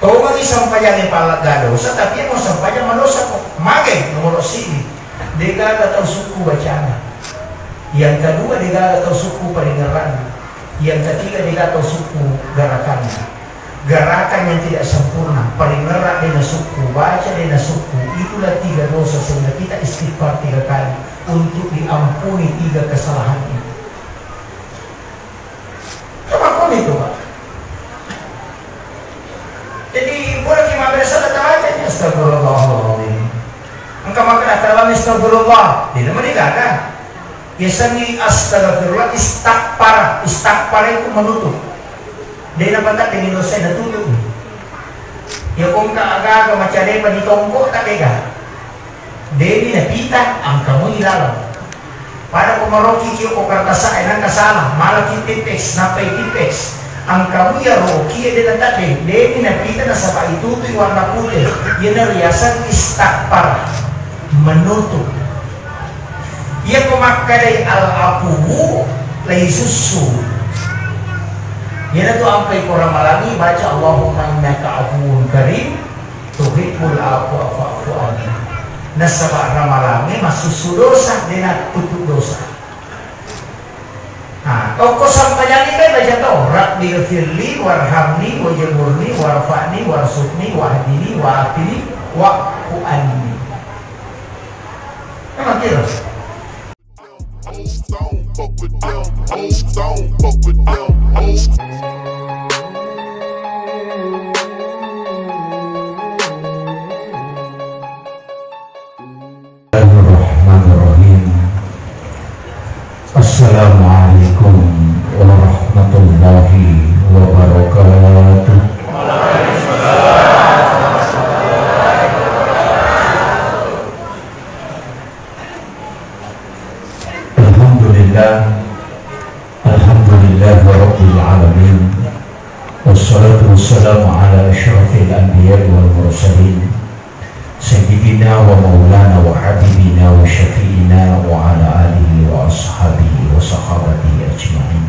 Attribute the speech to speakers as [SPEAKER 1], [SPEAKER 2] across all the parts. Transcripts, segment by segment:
[SPEAKER 1] Kau mau sampaian yang palat gak dosa, tapi mau sampaian manusia kok. Magai nomor sini. Dia gak tahu suku bacaan. Yang kedua dia gak tahu suku pendengaran. Yang ketiga dia gak tahu suku gerakannya. Gerakan yang tidak sempurna, pendengaran dengan suku, baca dengan suku. Itulah 3 dosa sehingga kita istighfar 3 kali untuk diampuni 3 kesalahan itu. Coba itu Pak. Jadi boleh kita berasa datang aja ya astagfirullahaladzim. Engkau makan atalan astagfirullah. Tidak meninggalkan. Biasanya astagfirullah istakpar itu menutup. Dia nampak dengan dosa dan tutup. Ya kung agak macam dia pada tongkok tak lega. Dia ni napita ang kamu ilalam. Pada kumaroki kiyo ko kartasa ay nang kasama malaki tipex napay tipex. Ang kamu ya roki ada tadi dia napita na sa itu warna putih. Yan na riasan istakpar menutup. Ia kumakadai al-apuhu lay susu. Yan itu sampai kurang malami baca Allahumma innaka afuwun karim tuhibbul afwa fa'fu anni. Nasaba ramalami masusu dosa dengan tutup dosa. Nah, toko sampai yang ini baca tau Rabbi ghfirli warhamni wajburni warfa'ni warsukni wahdini wa'afini wa'fu anni. Memang kira
[SPEAKER 2] Assalamualaikum warahmatullahi wabarakatuh. Alhamdulillah rabbil alamin. Wassalatu wassalamu ala asyrafil anbiya'i wal mursalin Sayyidina wa maulana wa habibina wa syafi'ina wa ala alihi wa ashabihi wa sahabatihi ajma'in.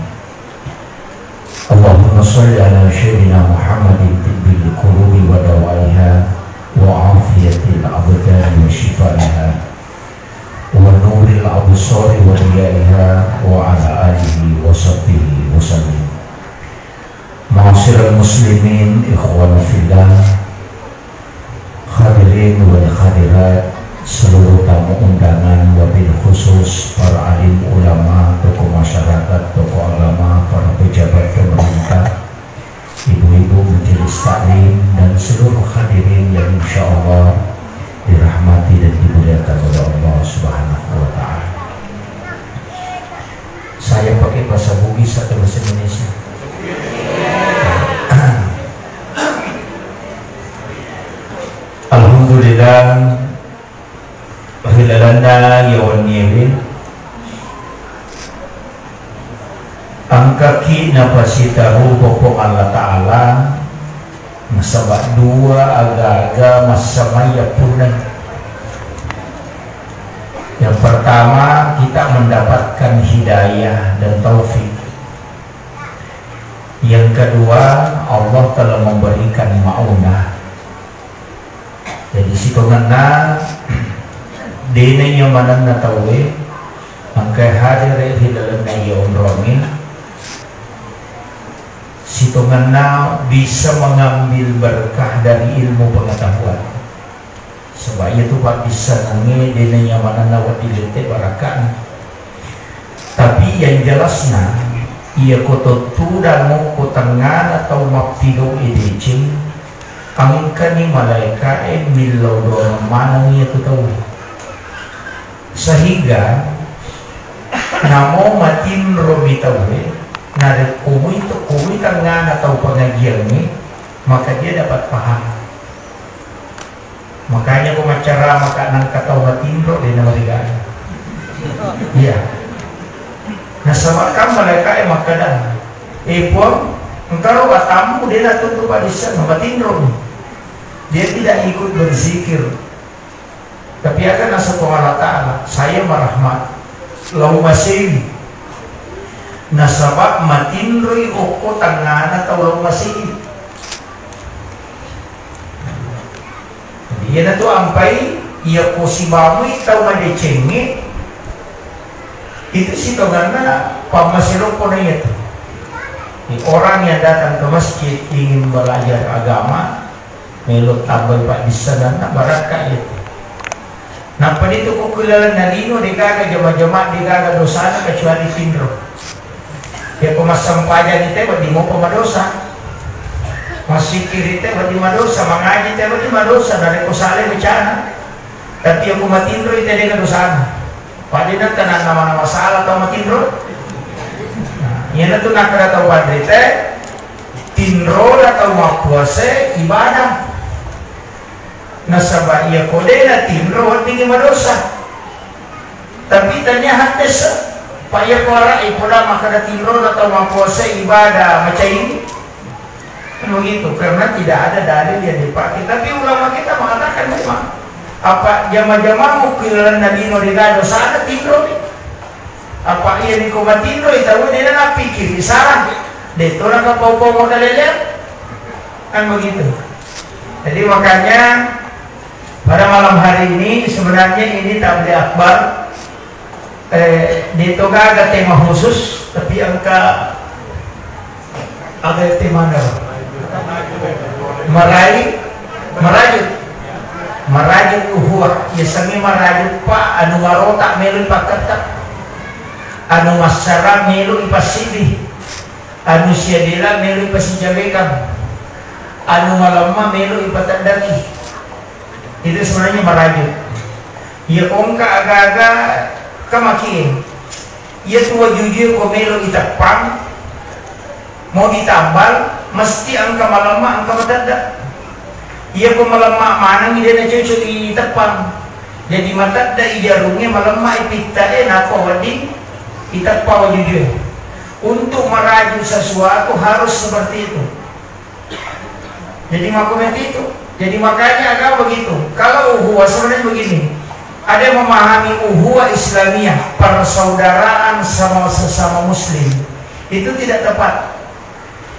[SPEAKER 2] Allahumma salli ala sayyidina Muhammadin tibbil qulubi wa dawaiha wa afiyatil abdani wa shifaiha wa nuril absari wa riyaiha wa ala alihi wa sahbihi wa sallim. Ma'asyiral muslimin ikhwan fillah, hadirin wal hadirat, seluruh tamu undangan, wabil khusus para alim ulama, tokoh masyarakat, tokoh agama, para pejabat pemerintah, ibu-ibu majelis taklim, dan seluruh hadirin yang insya Allah dirahmati dan dimuliakan oleh Allah Subhanahu wa Ta'ala. Saya pakai bahasa Bugis atau bahasa Indonesia? Alhamdulillah hilalana yawan niwin angkaki napasitahu pokok Allah Ta'ala masabak dua aga-aga masamaya punan. Yang pertama, kita mendapatkan hidayah dan taufik. Yang kedua, Allah telah memberikan ma'unah. Jadi si pengena denenya mana na tahu angkai hadir di dalam ayat Romi, si pengena bisa mengambil berkah dari ilmu pengetahuan. Sebab itu Pak bisa nangi denenya mana na wati lete barakan. Tapi yang jelasnya ia koto tu dan mau kotangan atau maptigo edecing angkani malaika milau doang mana nih aku tahu. Sehingga namo matin robi tahu nada kumi itu kumi tangan atau pengajian ini, maka dia dapat paham. Makanya pemacara maka nang kata matin ro di nama iya. Nah sama kan malaika maka dah pun engkau batamu dia datang kepada sana matin ro. Dia tidak ikut berzikir, tapi akan asa Allah Ta'ala saya merahmat lau masih nasabak matinroi oko tangan atau lau masih Ia na tu ampai ia ko si bamu tau madecengit itu sih karena pamasiro ko na itu. Orang yang datang ke masjid ingin belajar agama, melot tambal pak di sana baraka itu. Napa itu ko kilala na lino di gaga jama-jama di gaga dosa kecuali tindro. Ya pemasampajan itu di mo pemadosa. Masih kiri teh berarti madosa, mengaji teh berarti madosa dari kusale bencana. Tapi aku matindro itu dengan dosa. Padahal tenan nama-nama salah atau matindro. Ia tu nak kena tahu pada teh tindro atau mapuase ibadah. Nasabah ia kode na tindro berarti madosa. Tapi tanya hati payah kuara ipoda maka tindro atau mapuase ibadah macam ini. Begitu, karena tidak ada dalil yang dipakai. Tapi ulama kita mengatakan memang apa jama-jama mukilan nabi no digado sana tindro ni apa ia ni komatindro itawu dia na pikir salah dito na kapau-pau mo dalilnya kan begitu. Jadi makanya pada malam hari ini sebenarnya ini tabligh akbar dito ada tema khusus tapi angka ada tema merajut uhuah ya sami merajut pak anu marota melu paketak anu masyara melu ipasidi anu siadila melu ipasijabekam anu malama melu ipatandaki itu sebenarnya merajut ya ongka agak-agak kemakin ya tua jujur ko melu itapang mau ditambal mesti angka malama angka matanda ia pun malama mana dia nak cucuk di tepang jadi matanda ijarungnya malama ipikta nako wadi itapau jujur untuk meraju sesuatu harus seperti itu. Jadi makumet itu jadi makanya agak begitu. Kalau uhuwa sebenarnya begini, ada yang memahami uhuwa Islamiyah persaudaraan sama sesama muslim itu tidak tepat.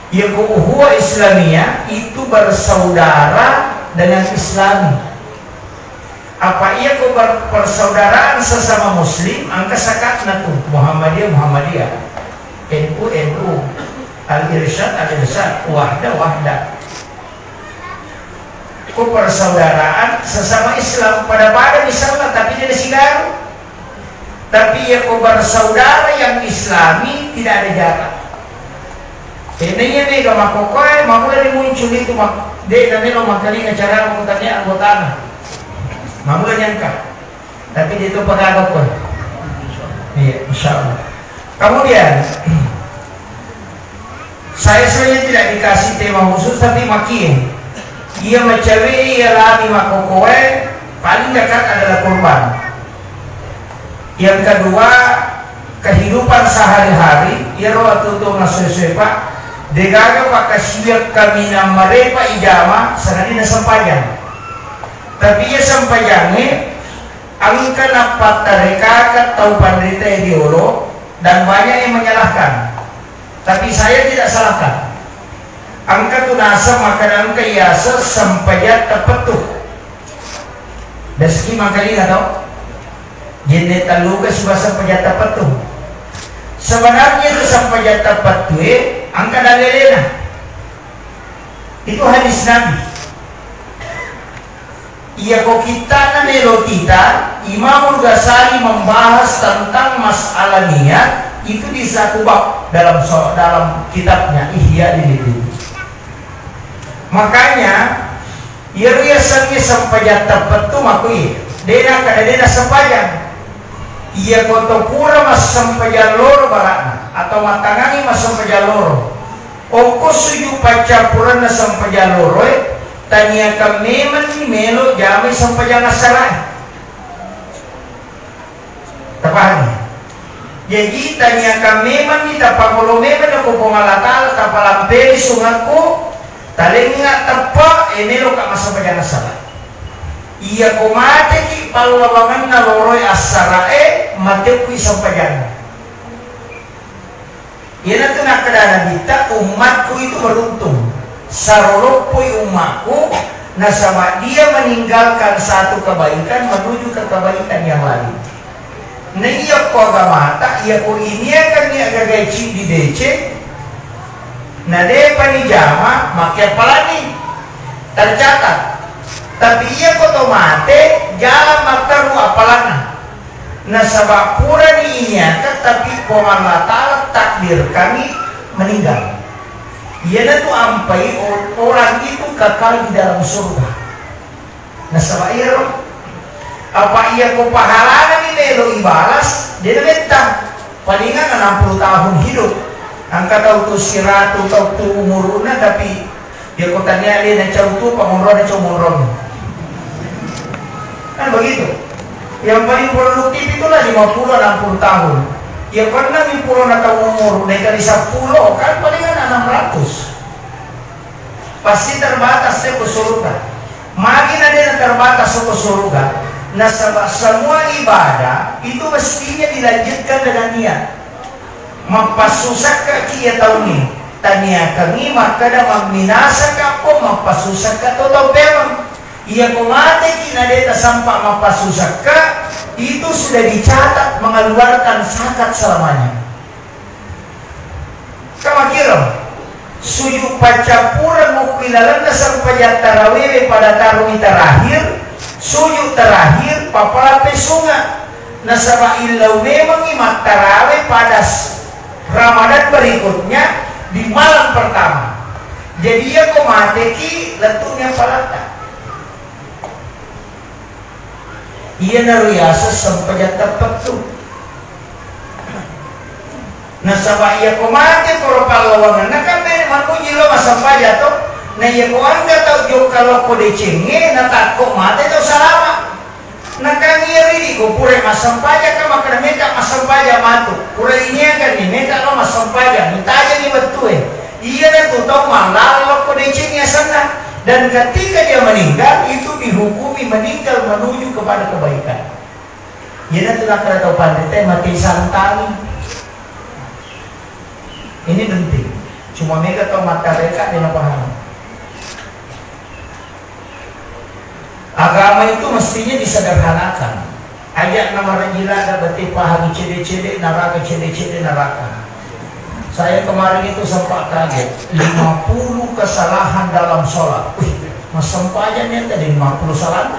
[SPEAKER 2] Ya uhuwa Islamiyah itu bersaudara dengan Islami. Apa ia ko persaudaraan sesama muslim angka sakatna tu Muhammadiyah NU Al-Irsyad Wahda ko persaudaraan sesama Islam pada misalnya tapi dia sigaru tapi ia ko bersaudara yang Islami tidak ada jarak. Ini nih kalau makokoy, mamula muncul itu dia nanti lo makali cara mengutanya anggota, mamula nyangka, tapi itu pengaruh pun, iya, insyaallah. Kemudian saya tidak dikasih tema khusus tapi makin, ia mencari ia lami makokoy paling dekat adalah kurban. Yang kedua kehidupan sehari-hari, ia roh tuh nasuh pak. Degaga pakasiyat kami na marepa ijama sanadi na sampayan. Tapi ya sampayangnya angka na patarekakat tau pandrita ediolo dan banyak yang menyalahkan. Tapi saya tidak salahkan. Angka tu nasa maka angka iasa sampayat tepetuh. Dan segi makali na tau. Jene taluga sudah sampayat tepetuh. Sebenarnya itu sampayat tepetuh angka dalilnya itu hadis Nabi. Ia kok kita nanelotita Imam Ghazali membahas tentang masalah niat itu di satu bab dalam kitabnya Ihya ini. Makanya ia riasannya sampayat tepetuh makui dena kadadena sampayat ia koto pura mas sampajan loro barakna atau matangani mas sampajan loro ongko suju pacapuran na sampajan loro tanya kameman ni melo jami sampajan asaran tapahani jadi tanya kameman ni tapakolo meman ako pongalatal tapalampeli sungaku talenga tapa enelo ka mas sampajan asaran iya ko mate ki palawangan na loroy asarae mate ko sampajan. Iya na nakadana dita umatku itu beruntung. Sarolopoy umatku
[SPEAKER 1] Nah sama dia meninggalkan satu kebaikan menuju ke kebaikan yang lain. Nah iya ko agamata, iya ko ini akan dia gagaci di DC. Nah dia panijama makai palani tercatat. Tapi iya ko tomate jalan maktaru apalana. Nah sabab pura ni ini akan tapi ko Allah Ta'ala takdir kami meninggal. Ia tu ampai orang itu kekal di dalam surga. Nah sama ia apa ia ko pahala ni lelo ibalas dia betah palingan 60 tahun hidup. Angka tahu tu siratu tahu tu umuruna tapi dia ko tanya dia nak cau tu pamurun nak cau murun. Kan begitu. Yang paling produktif itulah 50-60 tahun. Ya pernah 50 atau umur naik kali 10 kan palingan 600. Pasti terbatas ke surga. Makin ada yang terbatas ke surga. Nah semua ibadah itu mestinya dilanjutkan dengan niat. Mampasusah kaki ya tahun ini. Tania kami maka ada maminasa kapo mampasusah ka totoo pemang. Ia kumate kinadeta sampai mampasusah ka itu sudah dicatat mengeluarkan zakat selamanya. Kama kira suyu pacapura mukilalan sampai tarawih pada tarawih terakhir, suyu terakhir papalape sunga. Nasaba illau memang imat tarawih pada Ramadan berikutnya di malam pertama. Jadi ia kumate ki letunya palata. Ia naruyasa sampai tepat tu. Nasaba ia komate kalau palawangan. Nak kan manuji lo sampai jatuh. Nah ia ko anda tahu jauh kalau ko decenge, nak ko mate tu salama. Nak kan ia ridi ko pure masampai kan makan mereka masampai matu. Pure ini akan ni mereka lo masampai minta aja ni betul. Ia dah tu tahu malah lo ko decenge sana. Dan ketika dia meninggal itu dihukumi meninggal menuju kepada kebaikan. Ia telah kata pandai mati santang. Ini penting. Cuma mereka tahu mata mereka dia paham. Agama itu mestinya disederhanakan. Ayat nama rajila ada berarti pahami cede-cede neraka cede-cede neraka. Saya kemarin itu sempat kaget 50 kesalahan dalam sholat. Mas sampainya tadi 50 salah.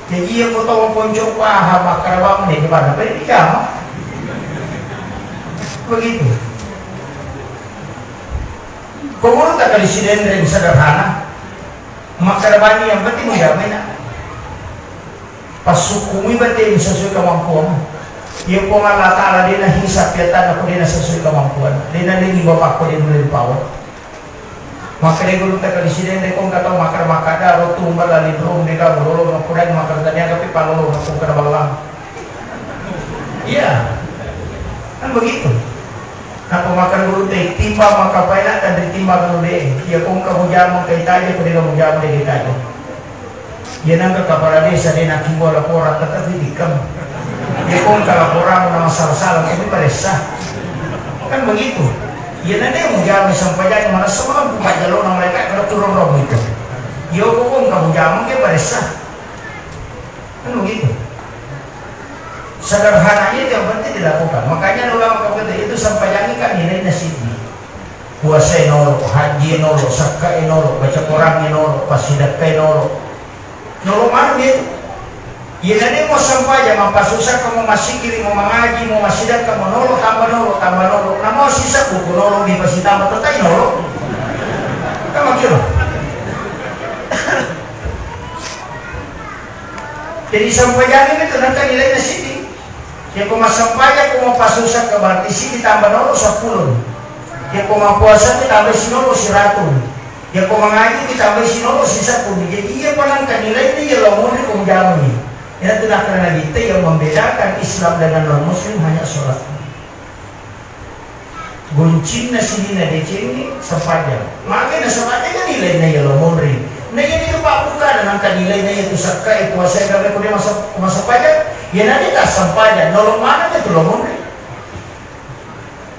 [SPEAKER 1] Jadi aku tahu poncok paham makarabang ni di mana beri jam. Begitu. Kemudian tak kali siden yang sederhana. Makarabang yang penting menjamin. Pasukumi berarti sesuai kemampuan. Ia pun Allah Ta'ala dia nak hisap dia tak nak dia nak sesuai kemampuan. Dia nak lagi bapak ko dia boleh power. Maka dia guru tak kali siden dia kong kata makar makada ro tumbal ali drum dia ka bolo no kudan makar tanya tapi palolo no kong kada balang. Iya. Kan begitu. Nah pemakan guru teh timba maka paina dan ditimba guru deh. Ia kong kamu jamu kai taje ko dia kamu jamu deh taje. Ia nang ka kepala desa dia nak kimbo laporan tetap dikam. Dia pun kalau orang nama salah-salah itu pada sah. Kan begitu. Ya nanti yang menjamin sampai jadi mana semua buka jalur mereka kalau turun-turun itu. Ya pun kamu jamin ke pada sah. Kan begitu. Sederhananya itu yang penting dilakukan. Makanya ulama kata itu sampai jadi kan nilai nasibnya. Puasa nolok, haji nolok, zakat nolok, baca Quran nolok, pasidakai nolok. Nolok mana itu? Ya nanti mau sampai aja mampasusah kamu masih kiri mau mengaji mau masidat kamu nolok tambah nolok tambah nolok. Nah mau sisa buku nolok di masih tambah tetai nolok. Kamu kira? Jadi sampai jadi itu nanti nilainya sini. Ya kau sampai aja kau mau pasusah ke berarti sini tambah nolok 10. Ya kau mau puasa ditambah si nolok 100. Ya kau mengaji ditambah si nolok 10. Jadi iya penangkan nilainya ya lamun kau jamin. Ya itulah karena kita yang membedakan Islam dengan non-Muslim hanya sholat. Guncin nasi dina deceni sepanjang. Makanya sepanjang kan nilainya ya lomori. Nah ini itu pak buka dan angka nilainya itu sakai puasa yang kami kuda masa pajak. Ya nanti tak sepanjang. Nolong mana itu lomori.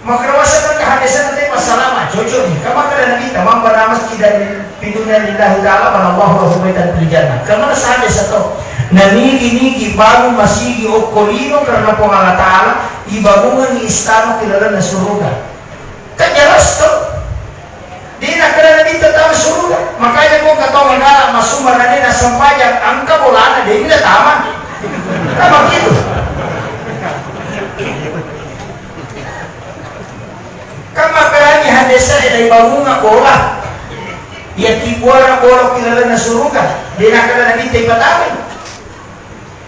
[SPEAKER 1] Maka rawasa kan kehadisan nanti masalah mah cocok nih. Kamu kadang kita mampu nama tidak Bidunnya lillahi ta'ala manallahu lahu baitan fil jannah. Kamana sahaja satu nanigi-nigi baru masigi okolino karena Allah Ta'ala ibangungan ni istana kilala na surga. Kan jelas tuh. Di nakala na dito tama surga. Makanya kung katawan na masumba na nila sampayang angka bola na di nila tama. Tama gitu. Kama karani hadesa ila ibangungan bola. Ya tibuara bola kilala na surga. Di nakala na dito ipatawin.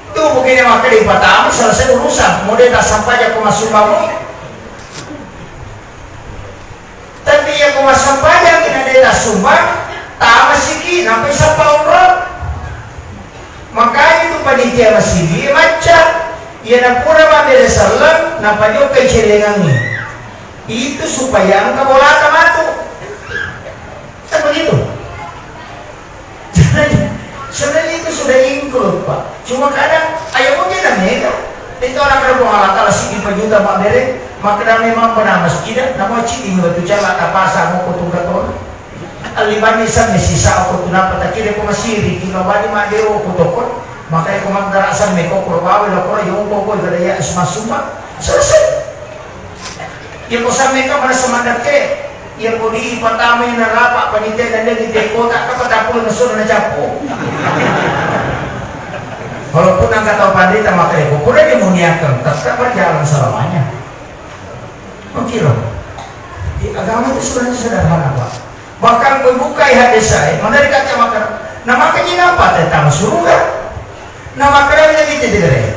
[SPEAKER 1] Itu mungkin yang makan di Batam selesai urusan model tak sampai aku masuk bangun tapi aku masuk sampai yang kena dia sumbang tak masih sampai sampai orang makanya itu panitia masih dia macam ia nak pura mandiri salam nampak juga kecelengan ini itu supaya engkau bola tamatu tak begitu. Sebenarnya itu sudah include Pak. Cuma kadang ayah mungkin dah mereka. Itu orang kerja Allah Taala sih diperjuta Pak Bere. Maka memang pernah masjid nama ciri batu jalan apa sama kutung katon. Alibani sam sisa aku tu nampak tak kira aku masih di kibani madeo kutokon. Maka aku magdarasan meko kurbawe la kora yung koko gadaya ismasuma. Selesai. Yang ko sa meka para sa mandate. Yang ko di pertama yang narapak panitia dan dia di kota kapatapul na suruh na japo. Walaupun ang kataw pandita makanya ko, kurang dimuniakan, tetap berjalan selamanya. Mungkin agama itu sebenarnya sederhana Pak. Bahkan membukai hati saya, menarik kata makan. Nama kenapa tentang surga? Nama kerana kita tidak.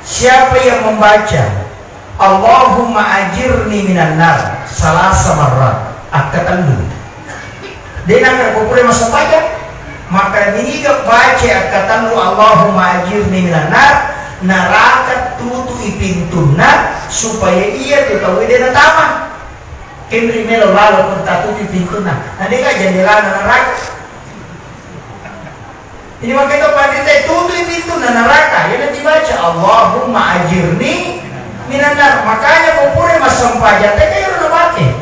[SPEAKER 1] Siapa yang membaca Allahumma ajirni minan nar salasa marrat akatan dia nak kupure masuk pajak maka ini gak baca akatan Allahumma ajirni minan nar neraka tutu ipintuna supaya ia tu tahu dia natama kembali melo lalu pertatu ipintuna nanti gak jadi lana neraka ini makanya pandita tutu ipintuna neraka dia nanti baca Allahumma ajirni minanar makanya kupure masam pajak teh kayak udah pakai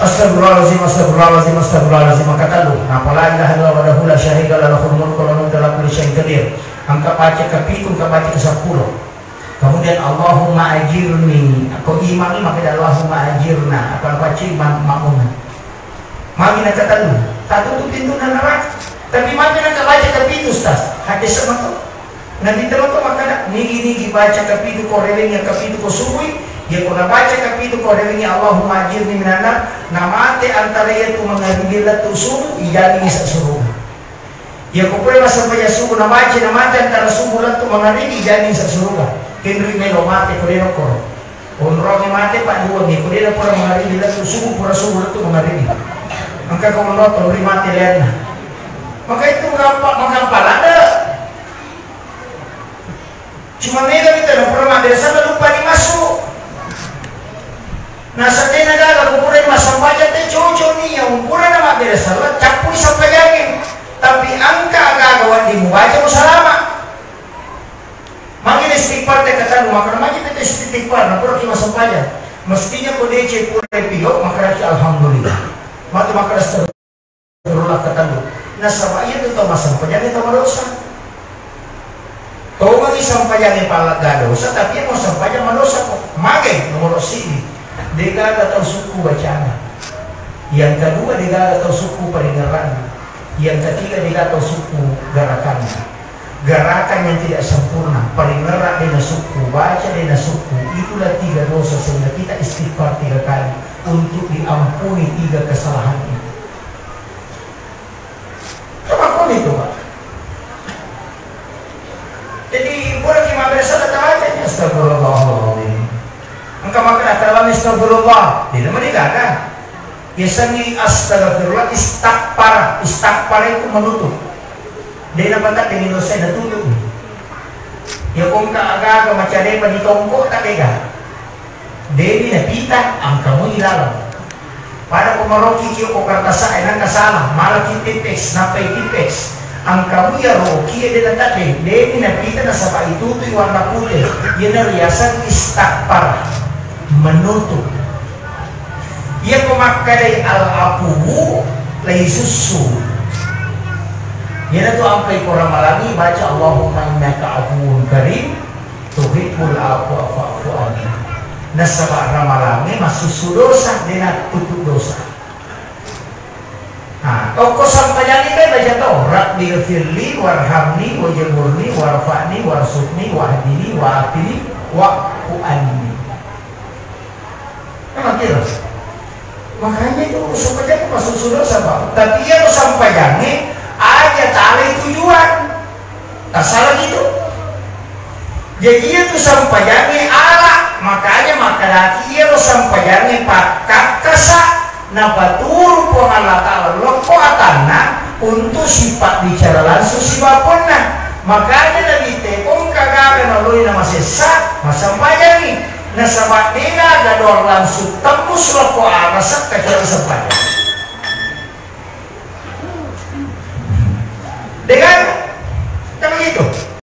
[SPEAKER 1] astagfirullahaladzim astagfirullahaladzim astagfirullahaladzim kata lu napa la ilaha illallah wa la syarika lahu mulku wa lahu kullu syai'in qadir angka baca ke 7 angka baca ke 10 kemudian Allahumma ajirni aku imami maka Allahumma ajirna apa baca makmum magi nak kata lu tak tutup pintu neraka tapi magi nak baca ke 7 ustaz hadis sama tu nanti teman-teman makanya nigi baca kapitu korelingnya kapitu kusubui dia pernah baca kapitu korelingnya Allahumma ajirni minanar namate antara itu mengambil tu subuh ijani bisa subuh dia kupre masa baca subuh namace namate antara subuh tu mengaringi ijani bisa subuh kendri melo mate korelo kor onroge mate pak dua ni korelo pura mengaringi tu subuh tu mengaringi maka kau menonton beri mate lihatnya maka itu mengapa ada cuma mereka kita nak pernah dari sana lupa dimasuk. Nah setelah negara kupura dimasuk aja teh cocok nih yang kupura nama dari sana capui sampai yakin. Tapi angka agak di muka aja selama. Makin istighfar teh kata lu maka makin teh istighfar. Nah pura dimasuk aja. Mestinya kode cek pura pilok maka alhamdulillah. Maka astagfirullah kata lu. Nah sabaya itu tahu masuk aja nih tahu dosa. Kau magi sampaian pala dosa tapi mau sampaian manusia kok mage nomor sini dia gak tahu suku bacaan yang kedua dia gak tahu suku pendengaran yang ketiga dia gak tahu suku gerakannya gerakan yang tidak sempurna pendengaran dia suku baca dia suku itulah 3 dosa sehingga kita istighfar 3 kali untuk diampuni 3 kesalahan itu apa itu Pak. Jadi boleh kita bersalah aja astagfirullahaladzim engkau makan dalam astagfirullah tidak menikah biasanya astagfirullah istakpar itu menutup dia nampak tak dengan dosa dan tutup ya kung agak macam dia pada tongkok tak tega dia na pita ang kamu ilalam pada kumaroki kiyo ko kartasa ay nang kasama malaki tipex napay tipex ang kamu ya roki dia tadi dia napita na sa itutoy warna putih yan na riyasan istakpar menutup ia kumakadai al-apuhu lagi susu. Yana tu ampai korang malangi baca Allahumma innaka afuwun karim tuhibbul afwa fa'fu anni. Nasabak ramalangi masusu dosa dina tutup dosa. Nah, toko sampayani kan baca tau Rabbil firli warhamni wajburni warfa'ni warsukni wahdini wa'atini wa'fu anni. Emang kira? Makanya itu sampayani masusu dosa bang. Tapi ya tu sampayani aja tali tujuan. Tak salah gitu. Jadi itu sampayani ala. Makanya makalaki ya sampayani pakat kasak. Nah batur po Allah Ta'ala loko atana untuk sifat bicara langsung si bapona. Makanya Nabi tepong kagagan aloy na masesat masampayani. Nah sabat nila gador langsung tembus loko arasak kacau sampayani.